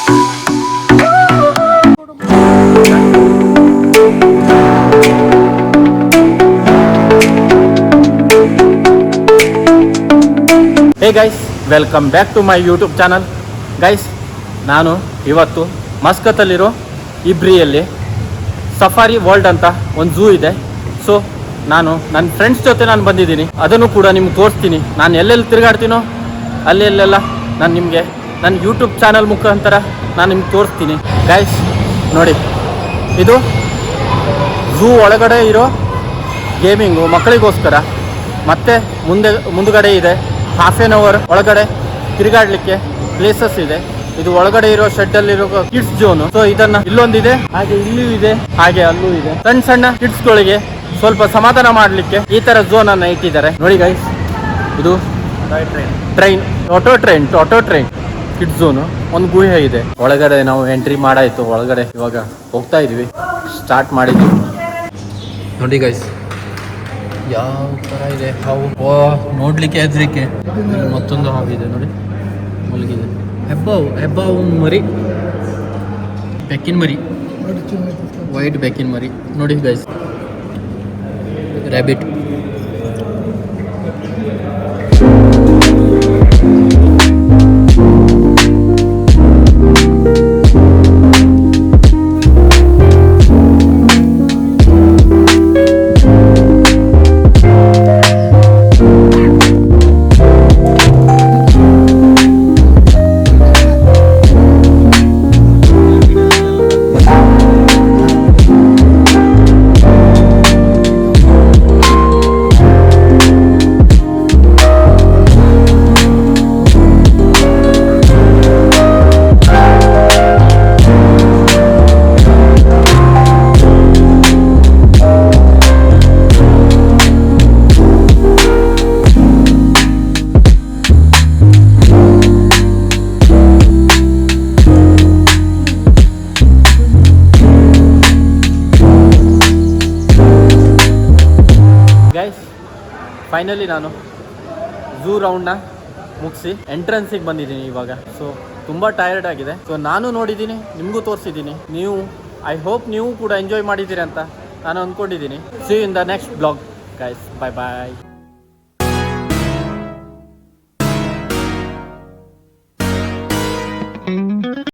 Hey guys, welcome back to my YouTube channel. Guys, ನಾನು ಇವತ್ತು ಮಸ್ಕತ್ತಲ್ಲಿರೋ ಇಬ್ರಿಯಲ್ಲಿ safari world ಅಂತ ಒಂದು ಝೂ ಇದೆ. ಸೊ ನಾನು ನನ್ನ ಫ್ರೆಂಡ್ಸ್ ಜೊತೆ ನಾನು ಬಂದಿದ್ದೀನಿ. ಅದನ್ನು ಕೂಡ ನಿಮ್ಗೆ ತೋರಿಸ್ತೀನಿ. ನಾನು ಎಲ್ಲೆಲ್ಲಿ ತಿರುಗಾಡ್ತೀನೋ ಅಲ್ಲೆಲ್ಲೆಲ್ಲ ನಾನು ನಿಮಗೆ ನನ್ನ ಯೂಟ್ಯೂಬ್ ಚಾನಲ್ ಮುಖಾಂತರ ನಾನು ನಿಮ್ಗೆ ತೋರಿಸ್ತೀನಿ. ಗೈಸ್ ನೋಡಿ, ಇದು ಝೂ ಒಳಗಡೆ ಇರೋ ಗೇಮಿಂಗು ಮಕ್ಕಳಿಗೋಸ್ಕರ. ಮತ್ತು ಮುಂದುಗಡೆ ಇದೆ ಹಾಫ್ ಆನ್ ಅವರ್ ಒಳಗಡೆ ತಿರುಗಾಡಲಿಕ್ಕೆ ಪ್ಲೇಸಸ್ ಇದೆ. ಇದು ಒಳಗಡೆ ಇರೋ ಶೆಡ್ಡಲ್ಲಿರೋ ಕಿಡ್ಸ್ ಝೋನು. ಸೊ ಇದನ್ನ ಇಲ್ಲೊಂದಿದೆ, ಹಾಗೆ ಇಲ್ಲೂ ಇದೆ, ಹಾಗೆ ಅಲ್ಲೂ ಇದೆ. ಸಣ್ಣ ಸಣ್ಣ ಕಿಡ್ಸ್ಗಳಿಗೆ ಸ್ವಲ್ಪ ಸಮಾಧಾನ ಮಾಡಲಿಕ್ಕೆ ಈ ತರ ಝೋನ್ ಅನ್ನ ಇಟ್ಟಿದ್ದಾರೆ. ನೋಡಿ ಗೈಸ್, ಇದು train auto train kids zone. ಒಂದು ಗುಹೆ ಇದೆ ಒಳಗಡೆ. ನಾವು ಎಂಟ್ರಿ ಮಾಡಾಯ್ತು ಒಳಗಡೆ. ಇವಾಗ ಹೋಗ್ತಾ ಇದೀವಿ, ಸ್ಟಾರ್ಟ್ ಮಾಡಿದ್ವಿ. ನೋಡಿ ಗೈಸ್, ಯಾವ ಥರ ಇದೆ ಹಾವು. ನೋಡ್ಲಿಕ್ಕೆ ಹೆದರಿಕೆ. ಮತ್ತೊಂದು ಹಾವು ಇದೆ ನೋಡಿ, ಮಲಗಿದೆ. ಹೆಬ್ಬಾವು ಮರಿ, ಬೆಕ್ಕಿನ ಮರಿ, ವೈಟ್ ಬೆಕ್ಕಿನ ಮರಿ. ನೋಡಿ ಗೈಸ್, ರ್ಯಾಬಿಟ್. ಗೈಸ್, ಫೈನಲಿ ನಾನು ಝೂ ರೌಂಡ್ನ ಮುಗಿಸಿ ಎಂಟ್ರೆನ್ಸಿಗೆ ಬಂದಿದ್ದೀನಿ ಇವಾಗ. ಸೊ ತುಂಬ ಟಯರ್ಡ್ ಆಗಿದೆ. ಸೊ ನಾನು ನೋಡಿದ್ದೀನಿ, ನಿಮಗೂ ತೋರಿಸಿದ್ದೀನಿ. ನೀವು ಐ ಹೋಪ್ ನೀವು ಕೂಡ ಎಂಜಾಯ್ ಮಾಡಿದ್ದೀರಿ ಅಂತ ನಾನು ಅಂದ್ಕೊಂಡಿದ್ದೀನಿ. See you in the next blog guys. Bye bye.